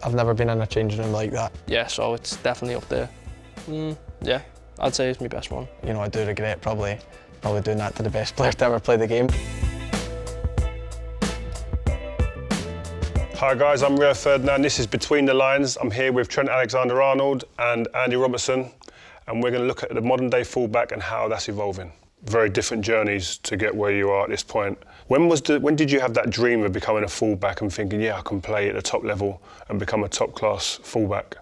I've never been in a changing room like that. Yeah, so it's definitely up there. Yeah, I'd say it's my best one. You know, I do regret probably doing that to the best player to ever play the game. Hi guys, I'm Rio Ferdinand. This is Between the Lines. I'm here with Trent Alexander-Arnold and Andy Robertson, and we're going to look at the modern day fullback and how that's evolving. Very different journeys to get where you are at this point. When did you have that dream of becoming a fullback and thinking, yeah, I can play at the top level and become a top class fullback?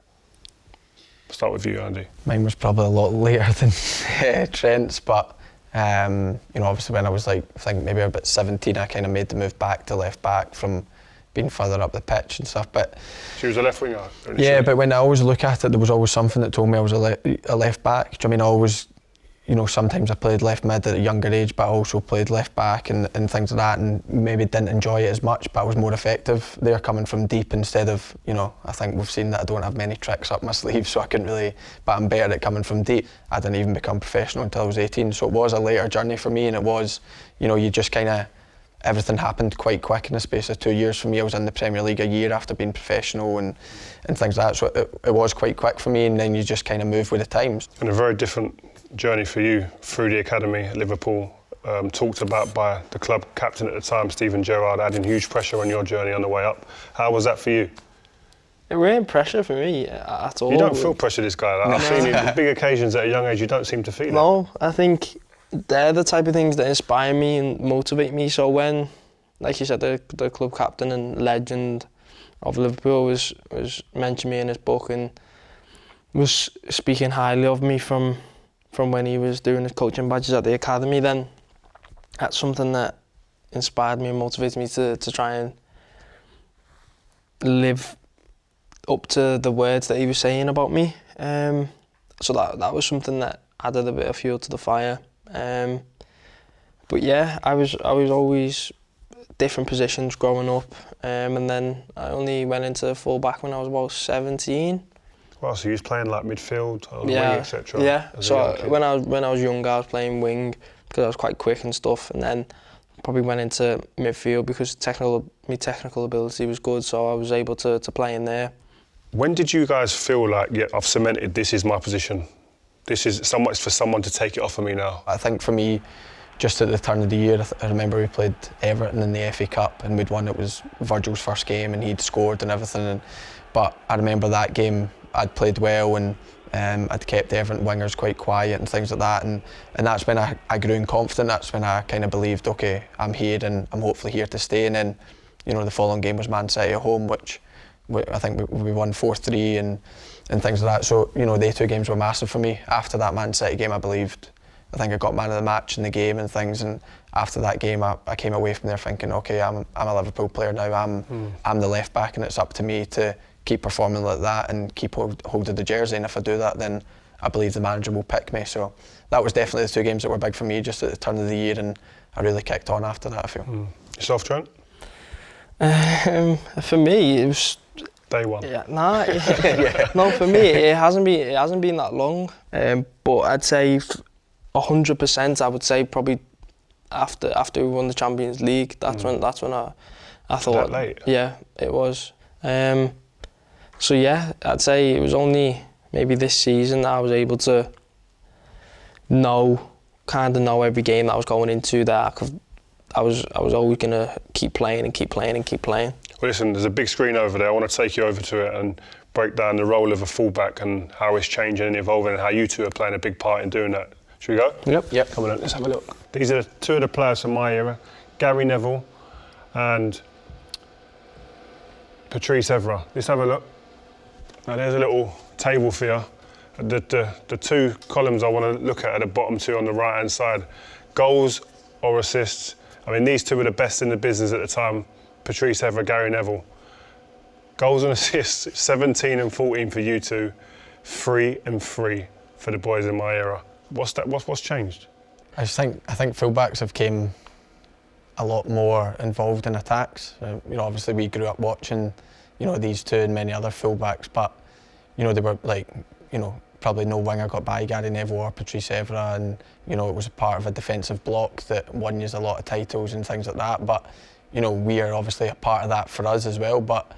Start with you, Andy. Mine was probably a lot later than Trent's, but you know, obviously when I was like, I think maybe about 17, I kind of made the move back to left back from being further up the pitch and stuff. But she was a left winger initially. Yeah, but when I always look at it, there was always something that told me I was a left back. Do you know what I mean? I always, you know, sometimes I played left mid at a younger age, but I also played left back and things like that, and maybe didn't enjoy it as much, but I was more effective there coming from deep instead of, you know, I think we've seen that I don't have many tricks up my sleeve, so I couldn't really, but I'm better at coming from deep. I didn't even become professional until I was 18, so it was a later journey for me, and it was, you know, you just kind of, everything happened quite quick in the space of 2 years for me. I was in the Premier League a year after being professional and things like that, so it was quite quick for me, and then you just kind of move with the times. And a very different journey for you through the academy at Liverpool, talked about by the club captain at the time, Steven Gerrard, adding huge pressure on your journey on the way up. How was that for you? It wasn't pressure for me at all. You don't feel pressure, this guy. Like, I've seen you at big occasions at a young age, you don't seem to feel it. No, I think they're the type of things that inspire me and motivate me. So when, like you said, the club captain and legend of Liverpool was mentioning me in his book and was speaking highly of me from when he was doing his coaching badges at the academy, then that's something that inspired me and motivated me to try and live up to the words that he was saying about me. So that was something that added a bit of fuel to the fire. But yeah, I was always different positions growing up, and then I only went into full-back when I was about 17. Well, so you was playing like midfield, on wing, etc. Yeah, so when I was younger, I was playing wing because I was quite quick and stuff, and then probably went into midfield because my technical ability was good, so I was able to play in there. When did you guys feel like, yeah, I've cemented, this is my position? This is it's for someone to take it off of me now? I think for me, just at the turn of the year, I remember we played Everton in the FA Cup and we'd won. It was Virgil's first game and he'd scored and everything. But I remember that game, I'd played well and I'd kept the Everton wingers quite quiet and things like that. And that's when I grew in confidence. That's when I kind of believed, okay, I'm here and I'm hopefully here to stay. And then, you know, the following game was Man City at home, which I think we won 4-3 and things like that. So, you know, they 2 games were massive for me. After that Man City game, I believed, I think I got man of the match in the game and things, and after that game I came away from there thinking, okay, I'm a Liverpool player now, I'm the left back and it's up to me to keep performing like that and keep holding the jersey, and if I do that then I believe the manager will pick me. So that was definitely the 2 games that were big for me just at the turn of the year, and I really kicked on after that, I feel. Yourself, Trent? For me, it was day one. Yeah, no, for me it hasn't been that long. But I'd say 100%. I would say probably after we won the Champions League. That's when I thought. That late? Yeah, it was. So yeah, I'd say it was only maybe this season that I was able to know every game that I was going into, that I was always gonna keep playing and keep playing and keep playing. Well, listen, there's a big screen over there. I want to take you over to it and break down the role of a fullback and how it's changing and evolving and how you two are playing a big part in doing that. Should we go? Yep. Come on, let's have a look. These are 2 of the players from my era, Gary Neville and Patrice Evra. Let's have a look. Now there's a little table for you. The 2 columns I want to look at are the bottom 2 on the right-hand side. Goals or assists. I mean, these 2 were the best in the business at the time. Patrice Evra, Gary Neville. Goals and assists, 17 and 14 for you 2, 3 and 3 for the boys in my era. What's changed? I think fullbacks have came a lot more involved in attacks. You know, obviously we grew up watching, you know, these 2 and many other fullbacks, but you know, they were like, you know, probably no winger got by Gary Neville or Patrice Evra, and you know, it was a part of a defensive block that won us a lot of titles and things like that. But you know, we are obviously a part of that for us as well. But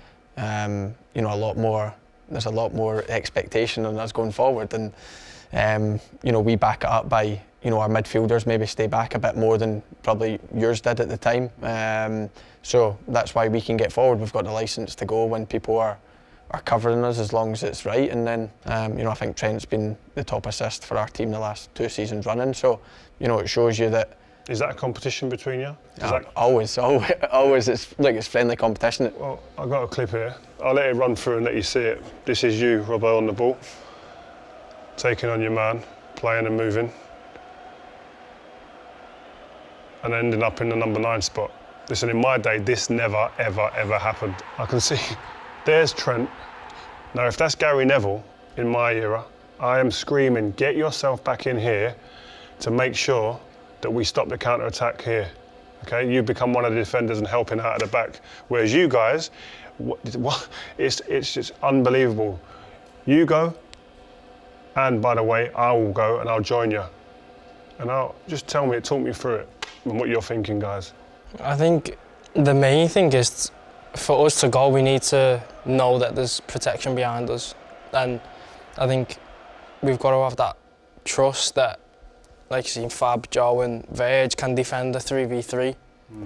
you know, there's a lot more expectation on us going forward, and you know, we back it up by, you know, our midfielders maybe stay back a bit more than probably yours did at the time. So that's why we can get forward. We've got the licence to go when people are covering us, as long as it's right. And then, you know, I think Trent's been the top assist for our team the last 2 seasons running. So, you know, it shows you that. Is that a competition between you? Always. It's like it's friendly competition. Well, I've got a clip here. I'll let it run through and let you see it. This is you, Robbo, on the ball, taking on your man, playing and moving, and ending up in the number 9 spot. Listen, in my day, this never, ever, ever happened. I can see, there's Trent. Now, if that's Gary Neville in my era, I am screaming, get yourself back in here to make sure that we stop the counter-attack here. Okay, you become one of the defenders and helping out at the back. Whereas you guys, it's just unbelievable. You go, and by the way, I will go and I'll join you. And I'll just talk me through it and what you're thinking, guys. I think the main thing is, for us to go, we need to know that there's protection behind us. And I think we've got to have that trust that, like you see, Fab, Joe and Verge can defend a 3v3.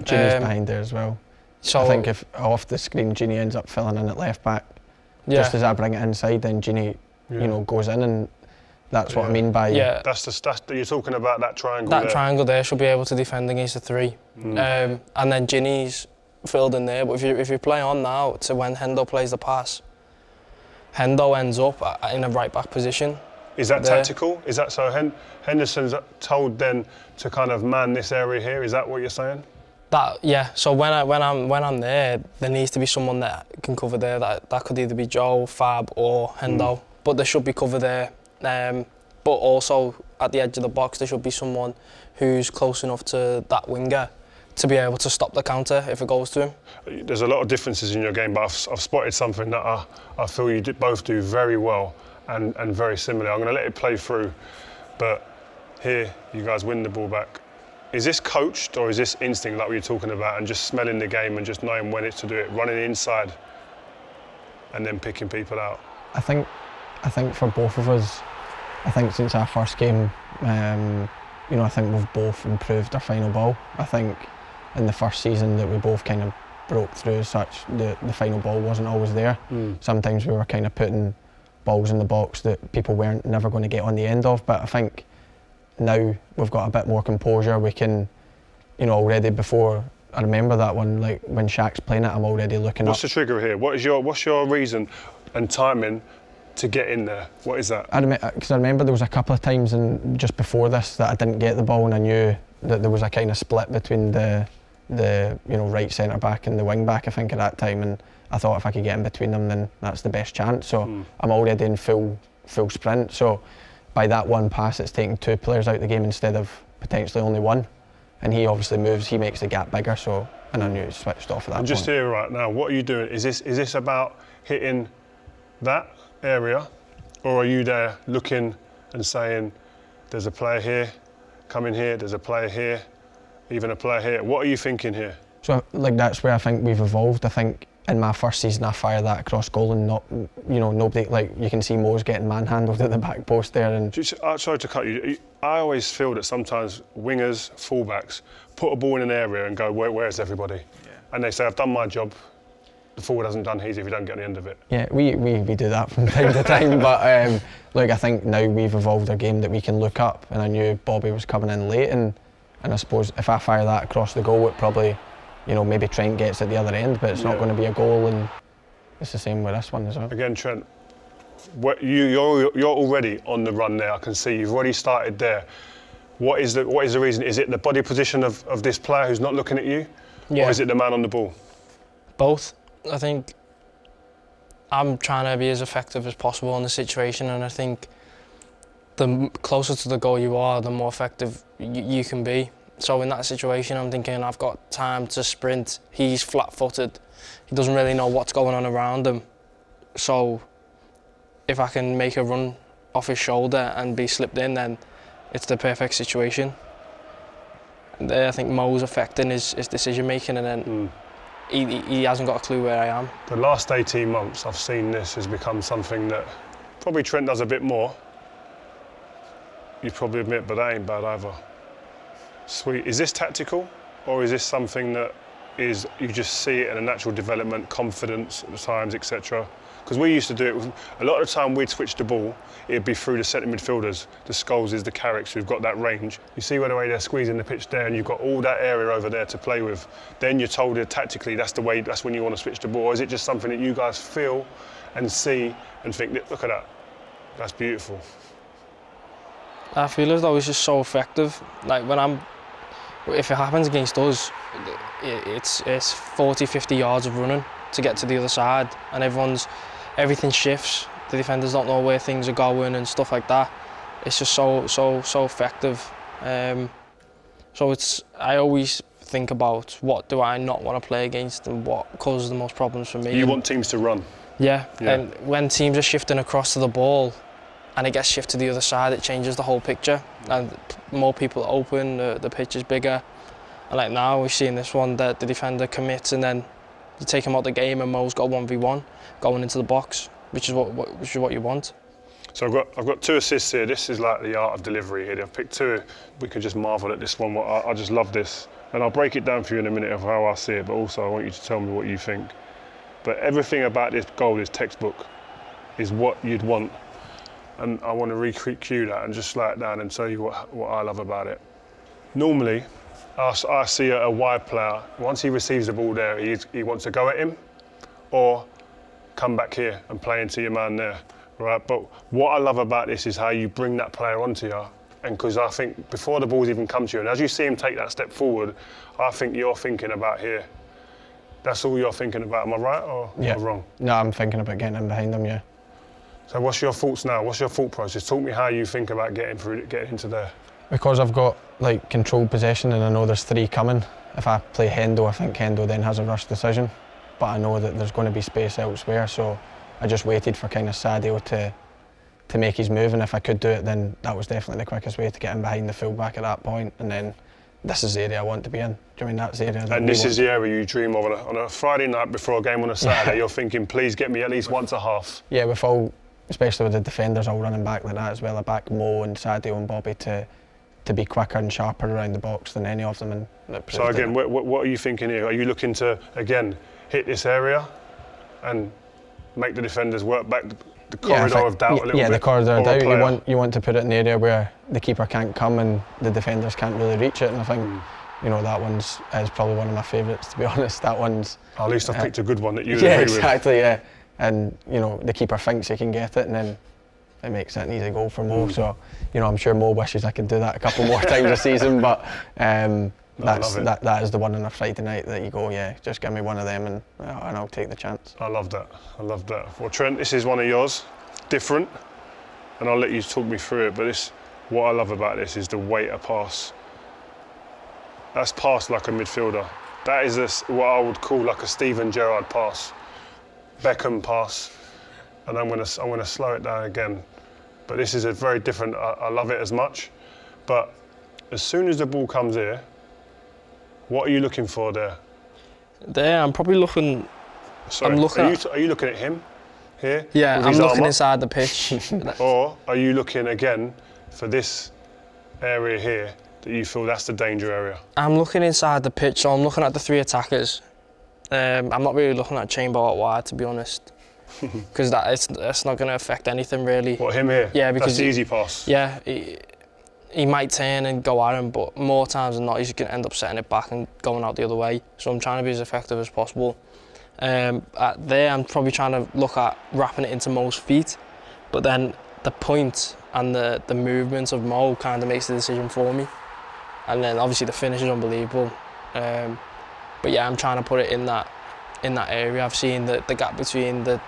Ginny's behind there as well. So I think if off the screen Ginny ends up filling in at left back, just as I bring it inside, then Ginny, you know, goes in, and that's what I mean by... Yeah. That's you're talking about that triangle that there. triangle there should be able to defend against a 3. And then Ginny's filled in there, but if you play on now to when Hendo plays the pass, Hendo ends up in a right back position. Is that tactical? Is that so? Henderson's told then to kind of man this area here. Is that what you're saying? Yeah. So when I'm there needs to be someone that can cover there. That could either be Joe, Fab, or Hendo. But there should be cover there. But also at the edge of the box, there should be someone who's close enough to that winger to be able to stop the counter if it goes to him. There's a lot of differences in your game, but I've spotted something that I feel you both do very well. And very similar. I'm going to let it play through, but here you guys win the ball back. Is this coached or is this instinct like we were talking about, and just smelling the game and just knowing when it's to do it, running inside and then picking people out? I think for both of us, I think since our first game, you know, I think we've both improved our final ball. I think in the first season that we both kind of broke through as such, the final ball wasn't always there. Sometimes we were kind of putting balls in the box that people weren't never going to get on the end of, but I think now we've got a bit more composure. We can, you know, already before I remember that one, like when Shaq's playing it, I'm already looking What's the trigger here? What's your reason and timing to get in there? What is that? Because I remember there was a couple of times just before this that I didn't get the ball, and I knew that there was a kind of split between the you know, right centre back and the wing back, I think, at that time, and I thought if I could get in between them, then that's the best chance. So I'm already in full sprint. So by that one pass, it's taking 2 players out of the game instead of potentially only 1. And he obviously moves, he makes the gap bigger. So, and I knew it switched off at that point. Just here right now, what are you doing? Is this about hitting that area, or are you there looking and saying, there's a player here, come in here, there's a player here, even a player here? What are you thinking here? So like that's where I think we've evolved. I think in my first season I fired that across goal, and not, you know, nobody, like you can see Mo's getting manhandled at the back post there. And sorry to cut you. I always feel that sometimes wingers, fullbacks, put a ball in an area and go, where's everybody? Yeah. And they say, I've done my job. The forward hasn't done his if you don't get the end of it. Yeah, we do that from time to time, but like I think now we've evolved our game that we can look up, and I knew Bobby was coming in late, and I suppose if I fire that across the goal, it probably, you know, maybe Trent gets at the other end, but it's not going to be a goal, and it's the same with this one as well. Again, Trent, you're already on the run there. I can see you've already started there. What is the reason? Is it the body position of this player who's not looking at you, or is it the man on the ball? Both. I think I'm trying to be as effective as possible in the situation, and I think the closer to the goal you are, the more effective you can be. So in that situation, I'm thinking I've got time to sprint. He's flat-footed. He doesn't really know what's going on around him. So if I can make a run off his shoulder and be slipped in, then it's the perfect situation. And there, I think Mo's affecting his decision-making, and then he hasn't got a clue where I am. The last 18 months, I've seen this has become something that probably Trent does a bit more. You'd probably admit, but that ain't bad either. Sweet. Is this tactical, or is this something that is you just see it in a natural development, confidence at the times, etc.? Because we used to do it. A lot of the time we'd switch the ball, it'd be through the centre midfielders, the Scholeses, the Carricks, who've got that range. You see where the way they're squeezing the pitch there, and you've got all that area over there to play with. Then you're told that tactically that's when you want to switch the ball. Or is it just something that you guys feel and see and think, look at that, that's beautiful? I feel as though it's just so effective. Like if it happens against us, it's 40, 50 yards of running to get to the other side, and everything shifts. The defenders don't know where things are going and stuff like that. It's just so effective. So I always think about what do I not want to play against and what causes the most problems for me. You want teams to run. Yeah, and when teams are shifting across to the ball and it gets shifted to the other side, it changes the whole picture, and more people are open, the pitch is bigger. And like now we've seen this one that the defender commits and then you take him out the game and Mo's got 1v1 going into the box, which is what you want. So I've got 2 assists here. This is like the art of delivery here. I've picked 2. We could just marvel at this one. I just love this, and I'll break it down for you in a minute of how I see it. But also I want you to tell me what you think. But everything about this goal is textbook, is what you'd want, and I want to recue that and just slow it down and tell you what I love about it. Normally, I see a wide player, once he receives the ball there, he wants to go at him or come back here and play into your man there, right? But what I love about this is how you bring that player onto you, and because I think before the ball's even come to you, and as you see him take that step forward, I think you're thinking about here. That's all you're thinking about, am I right or wrong? No, I'm thinking about getting in behind him, yeah. So what's your thoughts now? What's your thought process? Talk me how you think about getting into there. Because I've got like controlled possession and I know there's 3 coming. If I play Hendo, I think Hendo then has a rush decision. But I know that there's going to be space elsewhere, so I just waited for kind of Sadio to make his move, and if I could do it, then that was definitely the quickest way to get in behind the fullback at that point. And then this is the area I want to be in. Do you mean that's the area? And this is the area you dream of on a Friday night before a game on a Saturday. You're thinking, please get me at least once a half. Yeah, with all, especially with the defenders all running back like that as well. I back Mo and Sadio and Bobby to be quicker and sharper around the box than any of them. And so again, what are you thinking here? Are you looking to again hit this area and make the defenders work back the corridor of doubt a little bit? Yeah, the corridor of doubt. You want to put it in the area where the keeper can't come and the defenders can't really reach it. And I think that one's is probably one of my favourites, to be honest. That one's. At least I've picked a good one that you agree with. Yeah, exactly. Yeah, and the keeper thinks he can get it, and then it makes it an easy goal for Mo. So I'm sure Mo wishes I could do that a couple more times a season, but. That is the one on a Friday night that you go, just give me one of them and I'll take the chance. I love that. Well, Trent, this is one of yours, different, and I'll let you talk me through it. But what I love about this is the weight of pass. That's passed like a midfielder. That is what I would call like a Steven Gerrard pass, Beckham pass, and I'm gonna slow it down again. But this is a very different. I love it as much, but as soon as the ball comes here. What are you looking for there? There, I'm probably looking. Sorry, are you looking at him here? Yeah, I'm looking inside the pitch. Or are you looking again for this area here that you feel that's the danger area? I'm looking inside the pitch, so I'm looking at the 3 attackers. I'm not really looking at Chamber out wide, to be honest, because that's not going to affect anything really. What, him here? Yeah, because that's the easy pass. Yeah. He might turn and go at him, but more times than not, he's going to end up setting it back and going out the other way. So I'm trying to be as effective as possible. There, I'm probably trying to look at wrapping it into Mo's feet, but then the point and the movement of Mo kind of makes the decision for me. And then obviously the finish is unbelievable. But yeah, I'm trying to put it in that area. I've seen the gap between the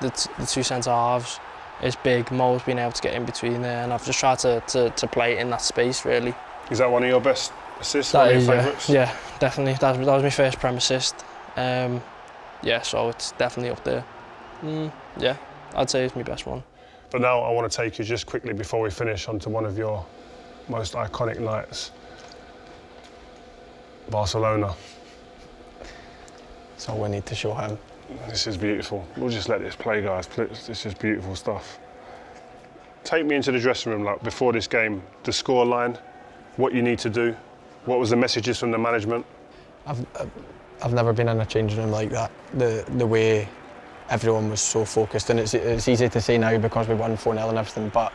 2 centre halves. It's big. Mo's been able to get in between there, and I've just tried to play it in that space, really. Is that one of your best assists? One of your favourites? Yeah, definitely. That was my first Prem assist. So it's definitely up there. Yeah, I'd say it's my best one. But now I want to take you just quickly before we finish onto one of your most iconic nights. Barcelona. That's all we need to show him. This is beautiful. We'll just let this play, guys. This is beautiful stuff. Take me into the dressing room, like before this game, the score line, what you need to do. What was the messages from the management? I've never been in a changing room like that. The way everyone was so focused, and it's easy to say now because we won 4-0 and everything, but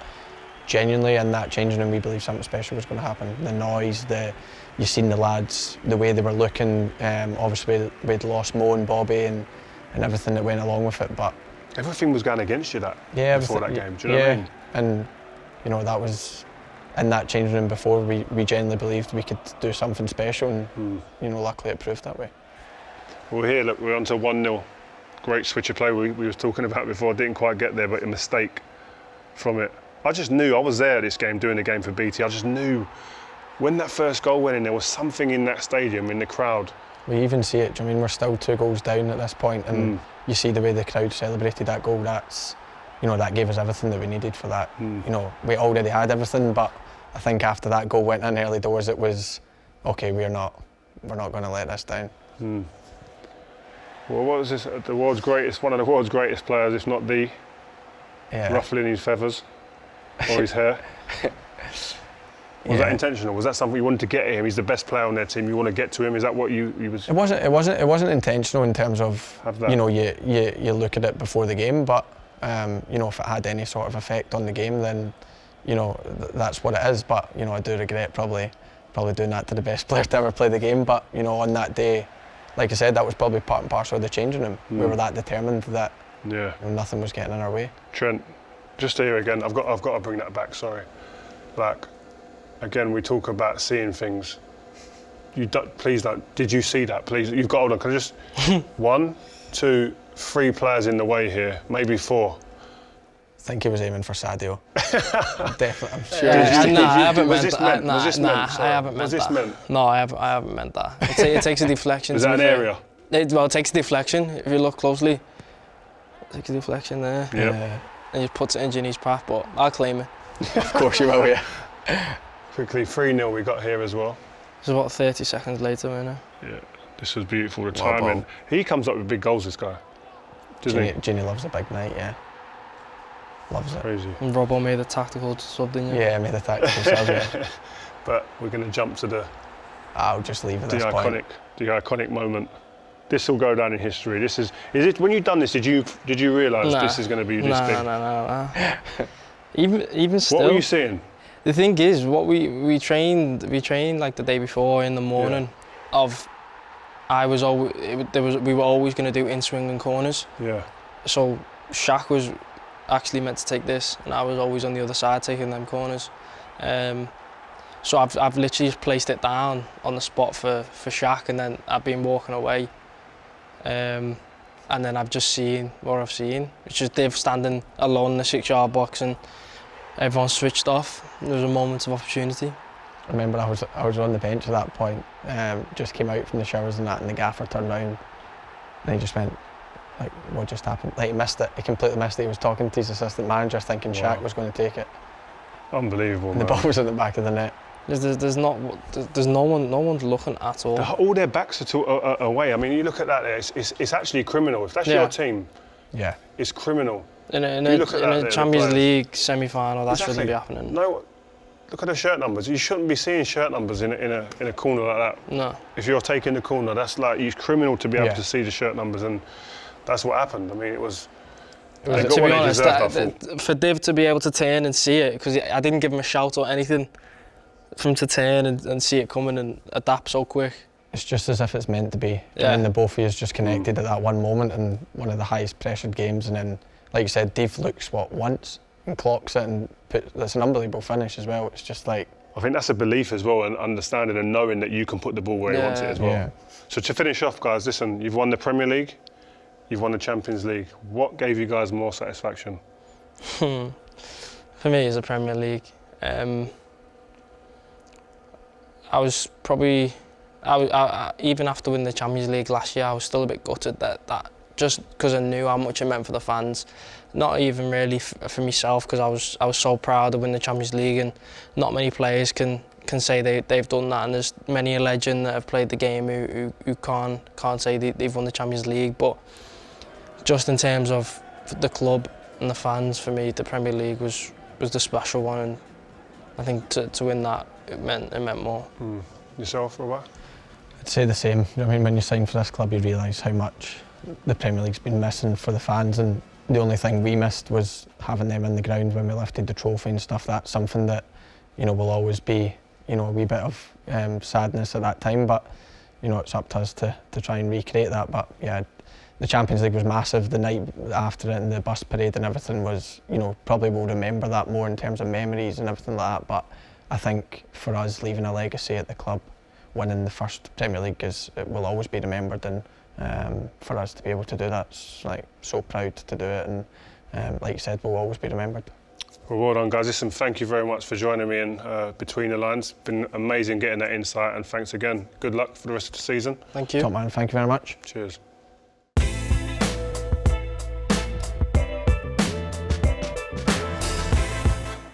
genuinely in that changing room we believed something special was going to happen. The noise, you seen the lads, the way they were looking. Obviously we'd lost Mo and Bobby and everything that went along with it, but everything was going against you before that game. Do you know what I mean? And you know, that was in that changing room before. We genuinely believed we could do something special, and you know, luckily it proved that way. Well, here, look, we're on to 1-0. Great switch of play we was talking about before. Didn't quite get there, but a mistake from it. I just knew, I was there this game, doing the game for BT. I just knew when that first goal went in, there was something in that stadium, in the crowd. We even see it. I mean, we're still 2 goals down at this point, and you see the way the crowd celebrated that goal. That's, you know, that gave us everything that we needed for that. You know, we already had everything, but I think after that goal went in early doors, it was okay. We're not going to let this down. Well, what was this? The world's greatest, one of the world's greatest players, if not the, ruffling his feathers or his hair. Was that intentional? Was that something you wanted to get at him? He's the best player on their team. You want to get to him? Is that what you was? It wasn't intentional in terms of, you know, you look at it before the game, but you know, if it had any sort of effect on the game, then you know that's what it is. But you know, I do regret probably doing that to the best player to ever play the game. But you know, on that day, like I said, that was probably part and parcel of the changing room. We were that determined that you know, nothing was getting in our way. Trent, just here again, I've got to bring that back. Sorry, like again, we talk about seeing things. Please don't. Did you see that? Please, you've got. Hold on. Can I just 1, 2, 3 players in the way here, maybe 4. I think he was aiming for Sadio. Definitely, I'm sure. I haven't meant that. I haven't meant that. No, I haven't meant that. It takes a deflection. Is that an area? It takes a deflection. If you look closely, it takes a deflection there. Yeah. And just puts it in Ginny's path, but I'll claim it. Of course you will, yeah. Quickly, 3-0 we got here as well. It's about 30 seconds later, you know. Yeah, this was beautiful. The timing. He comes up with big goals, this guy. Doesn't he? Ginny loves a big night, yeah. Loves it. Crazy. And Robbo made a tactical sub, didn't you? Yeah, made a tactical sub, yeah. But we're going to jump to the... I'll just leave at this point. The iconic moment. This will go down in history. This is it. When you've done this, did you realise this is going to be this big? No. Even still. What were you seeing? The thing is, what we trained like the day before in the morning. We were always going to do in-swing and corners. Yeah. So Shaq was actually meant to take this, and I was always on the other side taking them corners. So I've literally just placed it down on the spot for Shaq, and then I've been walking away. And then I've just seen what I've seen, which is Div standing alone in the 6-yard box, and everyone switched off. There was a moment of opportunity. I remember I was on the bench at that point, just came out from the showers and that, and the gaffer turned round and he just went, like, what just happened? Like, he missed it. He completely missed it. He was talking to his assistant manager thinking Shaq was going to take it. Unbelievable, and the ball was at the back of the net. There's no one's looking at all. All their backs are away. I mean, you look at that there, it's actually criminal. If that's your team, it's criminal. In a Champions League semi-final, that shouldn't be happening. No, look at the shirt numbers. You shouldn't be seeing shirt numbers in a corner like that. No. If you're taking the corner, that's like, it's criminal to be able to see the shirt numbers, and that's what happened. I mean, it was to be honest, for Div to be able to turn and see it, because I didn't give him a shout or anything, for him to turn and see it coming and adapt so quick. It's just as if it's meant to be. Yeah. And the both of you is just connected at that one moment in one of the highest pressured games, and then, like you said, Dave looks once and clocks it, and that's an unbelievable finish as well. It's just like, I think that's a belief as well, and understanding and knowing that you can put the ball where he wants it as well. Yeah. So to finish off, guys, listen, you've won the Premier League, you've won the Champions League. What gave you guys more satisfaction? For me, it's the Premier League. I was probably, even after winning the Champions League last year, I was still a bit gutted that just because I knew how much it meant for the fans. Not even really for myself, because I was so proud of winning the Champions League, and not many players can can say they've done that, and there's many a legend that have played the game who can't say they've won the Champions League. But just in terms of the club and the fans, for me, the Premier League was the special one, and I think to win that, it meant more. Yourself, Robert? I'd say the same. I mean, when you sign for this club, you realise how much the Premier League's been missing for the fans, and the only thing we missed was having them in the ground when we lifted the trophy and stuff. That's something that, you know, will always be, you know, a wee bit of sadness at that time, but, you know, it's up to us to try and recreate that. But yeah, the Champions League was massive. The night after it and the bus parade and everything was, you know, probably we'll remember that more in terms of memories and everything like that. But I think for us, leaving a legacy at the club, winning the first Premier League, it will always be remembered, and for us to be able to do that, it's like so proud to do it, and like you said, we'll always be remembered. Well done, guys. Listen, thank you very much for joining me in Between the Lines. It's been amazing getting that insight, and thanks again. Good luck for the rest of the season. Thank you. Top man, thank you very much. Cheers.